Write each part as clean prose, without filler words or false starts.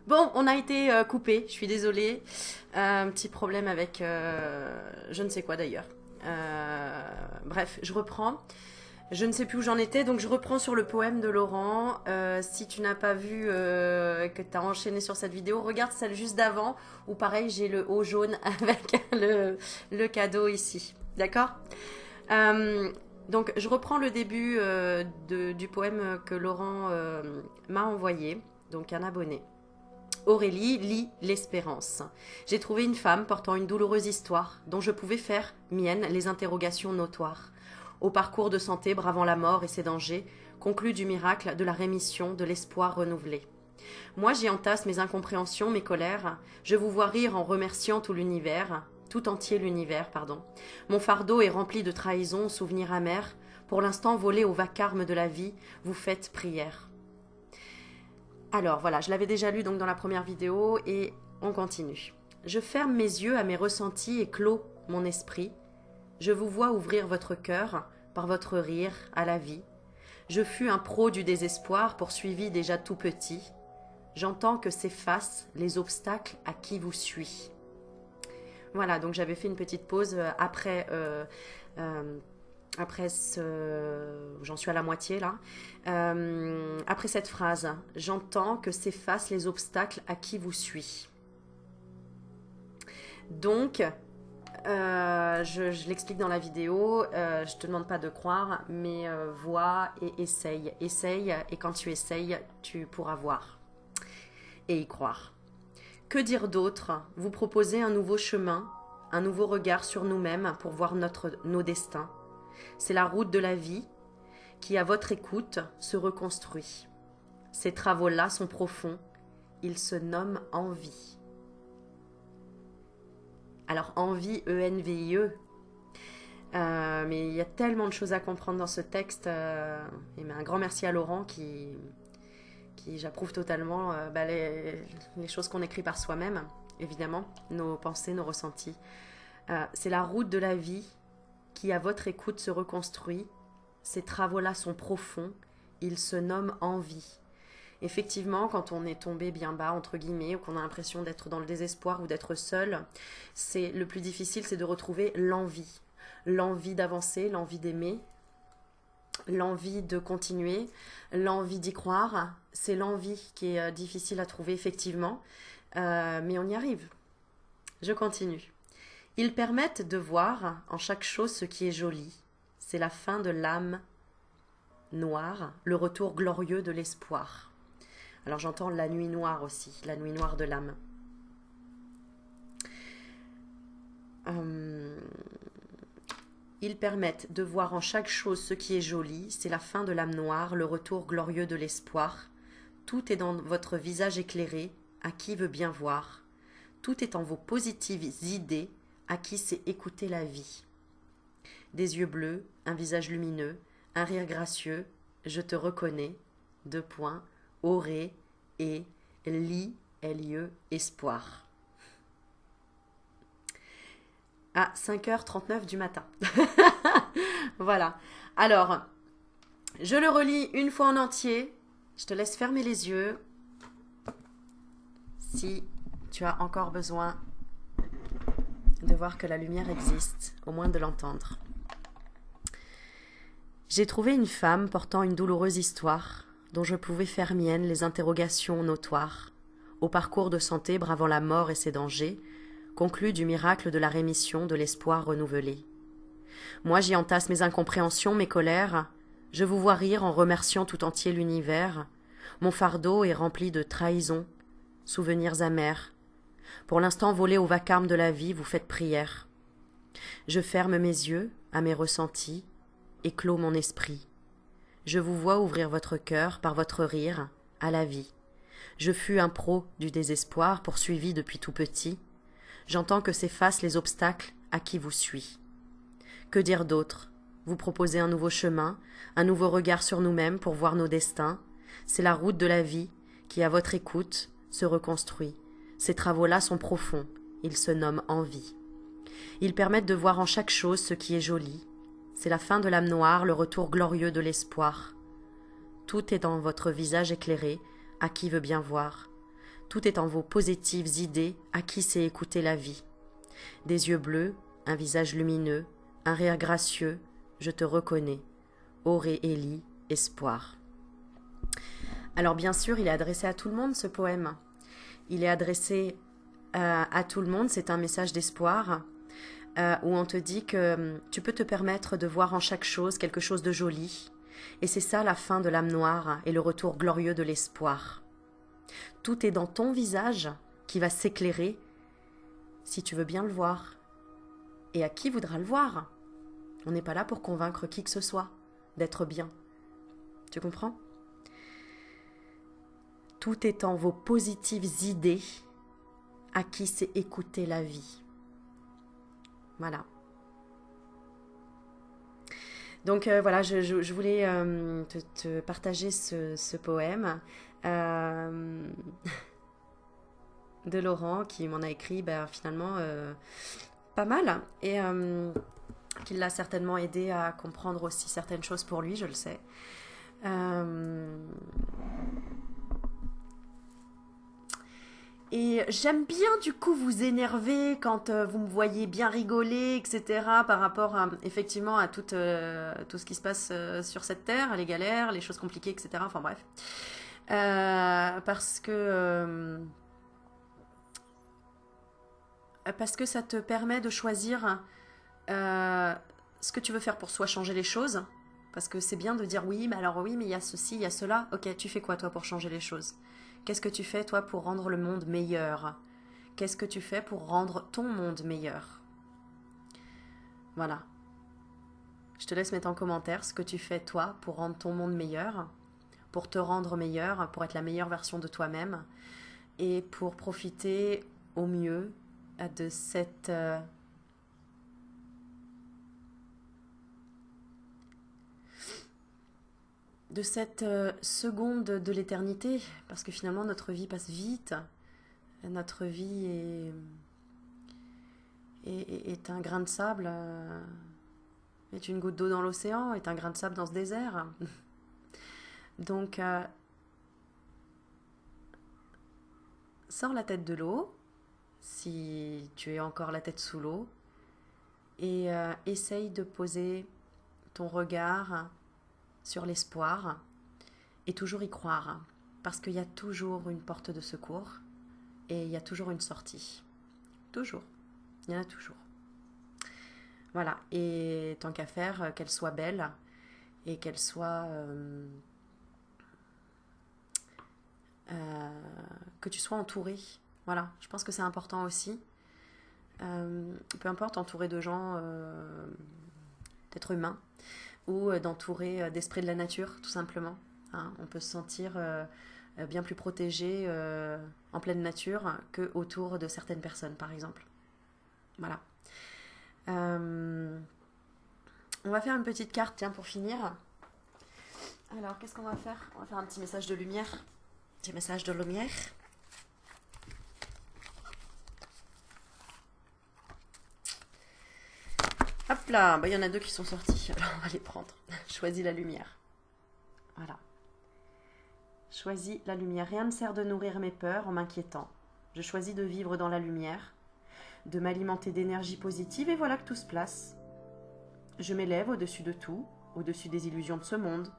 Bon, on a été coupé, je suis désolée. Un petit problème avec je ne sais quoi d'ailleurs. Bref, je reprends. Je ne sais plus où j'en étais, donc je reprends sur le poème de Laurent. Si tu n'as pas vu que tu as enchaîné sur cette vidéo, regarde celle juste d'avant, où pareil, j'ai le haut jaune avec le cadeau ici. D'accord. Euh, donc je reprends le début du poème que Laurent m'a envoyé, donc un abonné. Aurélie lit L'Espérance. J'ai trouvé une femme portant une douloureuse histoire, dont je pouvais faire mienne les interrogations notoires. Au parcours de santé bravant la mort et ses dangers, conclu du miracle de la rémission, de l'espoir renouvelé. Moi j'y entasse mes incompréhensions, mes colères, je vous vois rire en remerciant tout entier l'univers, pardon. Mon fardeau est rempli de trahisons, souvenirs amers, pour l'instant volé au vacarme de la vie, vous faites prière. Alors voilà, je l'avais déjà lu donc dans la première vidéo et on continue. Je ferme mes yeux à mes ressentis et clos mon esprit. Je vous vois ouvrir votre cœur par votre rire à la vie. Je fus un pro du désespoir poursuivi déjà tout petit. J'entends que s'effacent les obstacles à qui vous suis. Voilà, donc j'avais fait une petite pause après j'en suis à la moitié là. Après cette phrase, j'entends que s'effacent les obstacles à qui vous suis. Donc, je l'explique dans la vidéo, je te demande pas de croire, mais vois et essaye. Essaye, et quand tu essayes, tu pourras voir et y croire. Que dire d'autre? Vous proposez un nouveau chemin, un nouveau regard sur nous-mêmes pour voir nos destins. C'est la route de la vie qui, à votre écoute, se reconstruit. Ces travaux-là sont profonds, ils se nomment envie. Alors envie, E-N-V-I-E, mais il y a tellement de choses à comprendre dans ce texte, et un grand merci à Laurent qui j'approuve totalement les choses qu'on écrit par soi-même, évidemment, nos pensées, nos ressentis. C'est la route de la vie qui, à votre écoute, se reconstruit. Ces travaux-là sont profonds, ils se nomment envie. Effectivement, quand on est tombé bien bas, entre guillemets, ou qu'on a l'impression d'être dans le désespoir ou d'être seul, c'est le plus difficile, c'est de retrouver l'envie. L'envie d'avancer, l'envie d'aimer, l'envie de continuer, l'envie d'y croire. C'est l'envie qui est difficile à trouver, effectivement, mais on y arrive. Je continue. Ils permettent de voir en chaque chose ce qui est joli. C'est la fin de l'âme noire, le retour glorieux de l'espoir. Alors j'entends la nuit noire aussi, la nuit noire de l'âme. Ils permettent de voir en chaque chose ce qui est joli, c'est la fin de l'âme noire, le retour glorieux de l'espoir. Tout est dans votre visage éclairé, à qui veut bien voir. Tout est en vos positives idées, à qui sait écouter la vie. Des yeux bleus, un visage lumineux, un rire gracieux, je te reconnais, deux points, auré, et, li, L-I-E, espoir. À 5h39 du matin. Voilà. Alors, je le relis une fois en entier. Je te laisse fermer les yeux. Si tu as encore besoin de voir que la lumière existe, au moins de l'entendre. J'ai trouvé une femme portant une douloureuse histoire, dont je pouvais faire mienne les interrogations notoires. Au parcours de santé bravant la mort et ses dangers, conclu du miracle de la rémission, de l'espoir renouvelé. Moi j'y entasse mes incompréhensions, mes colères, je vous vois rire en remerciant tout entier l'univers. Mon fardeau est rempli de trahisons, souvenirs amers. Pour l'instant volé au vacarme de la vie, vous faites prière. Je ferme mes yeux à mes ressentis et clos mon esprit. Je vous vois ouvrir votre cœur par votre rire à la vie. Je fus un pro du désespoir poursuivi depuis tout petit. J'entends que s'effacent les obstacles à qui vous suis. Que dire d'autre? Vous proposez un nouveau chemin, un nouveau regard sur nous-mêmes pour voir nos destins. C'est la route de la vie qui, à votre écoute, se reconstruit. Ces travaux-là sont profonds, ils se nomment envie. Ils permettent de voir en chaque chose ce qui est joli. C'est la fin de l'âme noire, le retour glorieux de l'espoir. Tout est dans votre visage éclairé, à qui veut bien voir. Tout est en vos positives idées à qui sait écouter la vie. Des yeux bleus, un visage lumineux, un rire gracieux, je te reconnais. Auré Élie, espoir. Alors bien sûr, il est adressé à tout le monde ce poème. Il est adressé à tout le monde, c'est un message d'espoir où on te dit que tu peux te permettre de voir en chaque chose quelque chose de joli. Et c'est ça la fin de l'âme noire et le retour glorieux de l'espoir. Tout est dans ton visage qui va s'éclairer si tu veux bien le voir. Et à qui voudra le voir? On n'est pas là pour convaincre qui que ce soit d'être bien. Tu comprends? Tout est en vos positives idées à qui sait écouter la vie. Voilà. Donc voilà, je voulais te partager ce poème de Laurent qui m'en a écrit finalement pas mal et qui l'a certainement aidé à comprendre aussi certaines choses pour lui, je le sais. Et j'aime bien du coup vous énerver quand vous me voyez bien rigoler, etc. par rapport effectivement à tout ce qui se passe sur cette terre, les galères, les choses compliquées, etc. Enfin bref. Parce que ça te permet de choisir ce que tu veux faire pour soit changer les choses. Parce que c'est bien de dire oui, mais alors oui, mais il y a ceci, il y a cela. Ok, tu fais quoi toi pour changer les choses? Qu'est-ce que tu fais toi pour rendre le monde meilleur? Qu'est-ce que tu fais pour rendre ton monde meilleur? Voilà. Je te laisse mettre en commentaire ce que tu fais toi pour rendre ton monde meilleur, pour te rendre meilleur, pour être la meilleure version de toi-même et pour profiter au mieux de cette seconde de l'éternité, parce que finalement notre vie passe vite, notre vie est un grain de sable, est une goutte d'eau dans l'océan, est un grain de sable dans ce désert. Donc, sors la tête de l'eau, si tu es encore la tête sous l'eau, et essaye de poser ton regard sur l'espoir et toujours y croire, parce qu'il y a toujours une porte de secours et il y a toujours une sortie. Toujours. Il y en a toujours. Voilà. Et tant qu'à faire, qu'elle soit belle et qu'elle soit... que tu sois entouré. Voilà. Je pense que c'est important aussi. Peu importe, entouré de gens, d'êtres humains, ou d'entourer d'esprits de la nature, tout simplement. Hein, on peut se sentir bien plus protégé en pleine nature que autour de certaines personnes, par exemple. Voilà. On va faire une petite carte, tiens, pour finir. Alors, qu'est-ce qu'on va faire? On va faire un petit message de lumière. Petit message de lumière. Hop là, il y en a deux qui sont sortis, alors on va les prendre. Choisis la lumière. Voilà. Choisis la lumière. Rien ne sert de nourrir mes peurs en m'inquiétant. Je choisis de vivre dans la lumière, de m'alimenter d'énergie positive et voilà que tout se place. Je m'élève au-dessus de tout, au-dessus des illusions de ce monde,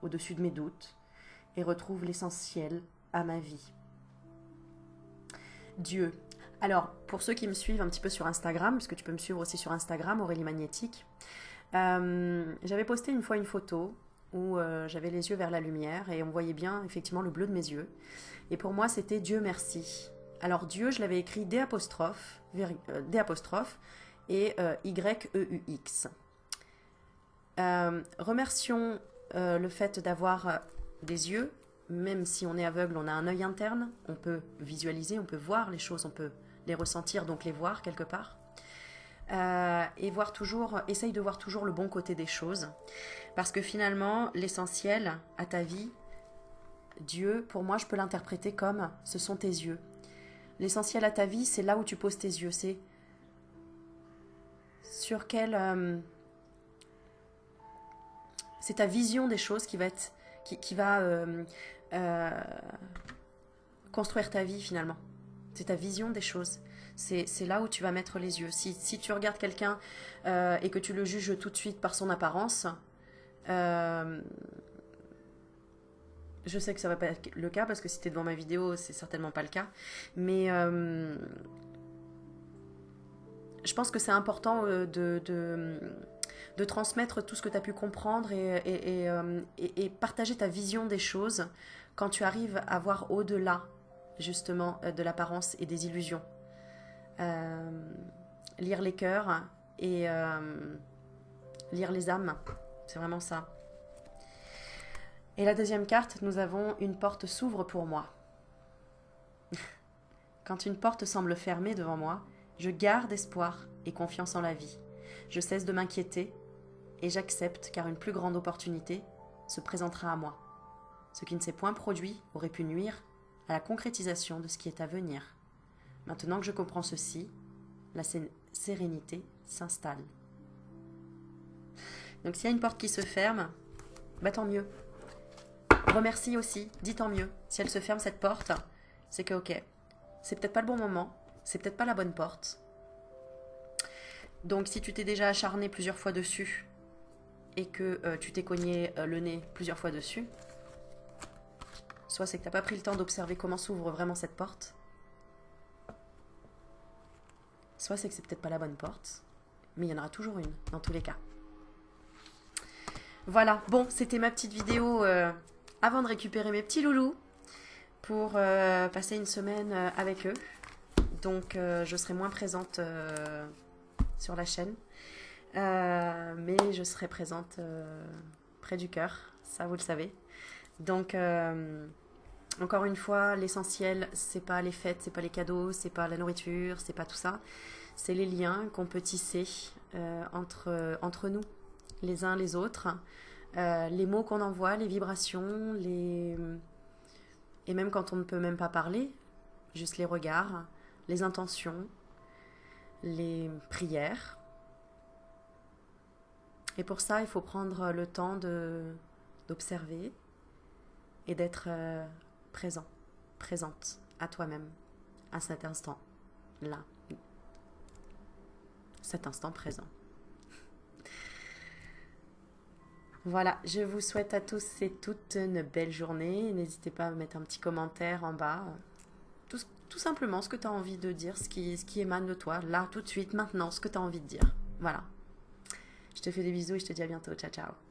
au-dessus de mes doutes et retrouve l'essentiel à ma vie. Dieu. Alors, pour ceux qui me suivent un petit peu sur Instagram, parce que tu peux me suivre aussi sur Instagram, Aurélie Magnétique, j'avais posté une fois une photo où j'avais les yeux vers la lumière et on voyait bien effectivement le bleu de mes yeux. Et pour moi, c'était Dieu merci. Alors Dieu, je l'avais écrit D apostrophe et Y-E-U-X. Remercions le fait d'avoir des yeux, même si on est aveugle, on a un œil interne, on peut visualiser, on peut voir les choses, on peut les ressentir, donc les voir quelque part. Et voir toujours, essaye de voir toujours le bon côté des choses, parce que finalement, l'essentiel à ta vie, Dieu, pour moi, je peux l'interpréter comme ce sont tes yeux. L'essentiel à ta vie, c'est là où tu poses tes yeux, c'est sur quel... c'est ta vision des choses qui va être... qui va construire ta vie finalement. C'est ta vision des choses. C'est là où tu vas mettre les yeux. Si tu regardes quelqu'un et que tu le juges tout de suite par son apparence, je sais que ça va pas être le cas parce que si tu es devant ma vidéo, c'est certainement pas le cas. Mais je pense que c'est important de transmettre tout ce que tu as pu comprendre et partager ta vision des choses quand tu arrives à voir au-delà justement de l'apparence et des illusions. Lire les cœurs et lire les âmes, c'est vraiment ça. Et la deuxième carte, nous avons une porte s'ouvre pour moi. Quand une porte semble fermée devant moi, je garde espoir et confiance en la vie. Je cesse de m'inquiéter et j'accepte car une plus grande opportunité se présentera à moi. Ce qui ne s'est point produit aurait pu nuire à la concrétisation de ce qui est à venir. Maintenant que je comprends ceci, la sérénité s'installe. Donc s'il y a une porte qui se ferme, bah tant mieux. Remercie aussi, dis tant mieux. Si elle se ferme cette porte, c'est que ok, c'est peut-être pas le bon moment, c'est peut-être pas la bonne porte. Donc si tu t'es déjà acharné plusieurs fois dessus et que tu t'es cogné le nez plusieurs fois dessus, soit c'est que tu n'as pas pris le temps d'observer comment s'ouvre vraiment cette porte, soit c'est que c'est peut-être pas la bonne porte, mais il y en aura toujours une dans tous les cas. Voilà, bon, c'était ma petite vidéo avant de récupérer mes petits loulous pour passer une semaine avec eux. Donc je serai moins présente sur la chaîne, mais je serai présente près du cœur, ça vous le savez. Donc encore une fois, l'essentiel, c'est pas les fêtes, c'est pas les cadeaux, c'est pas la nourriture, c'est pas tout ça. C'est les liens qu'on peut tisser entre nous, les uns les autres, les mots qu'on envoie, les vibrations, et même quand on ne peut même pas parler, juste les regards, les intentions, les prières. Et pour ça, il faut prendre le temps d'observer et d'être présent, présente à toi-même, à cet instant-là, cet instant présent. Voilà, je vous souhaite à tous et toutes une belle journée. N'hésitez pas à mettre un petit commentaire en bas. Tout simplement ce que tu as envie de dire, ce qui émane de toi, là, tout de suite, maintenant, ce que tu as envie de dire. Voilà. Je te fais des bisous et je te dis à bientôt. Ciao, ciao.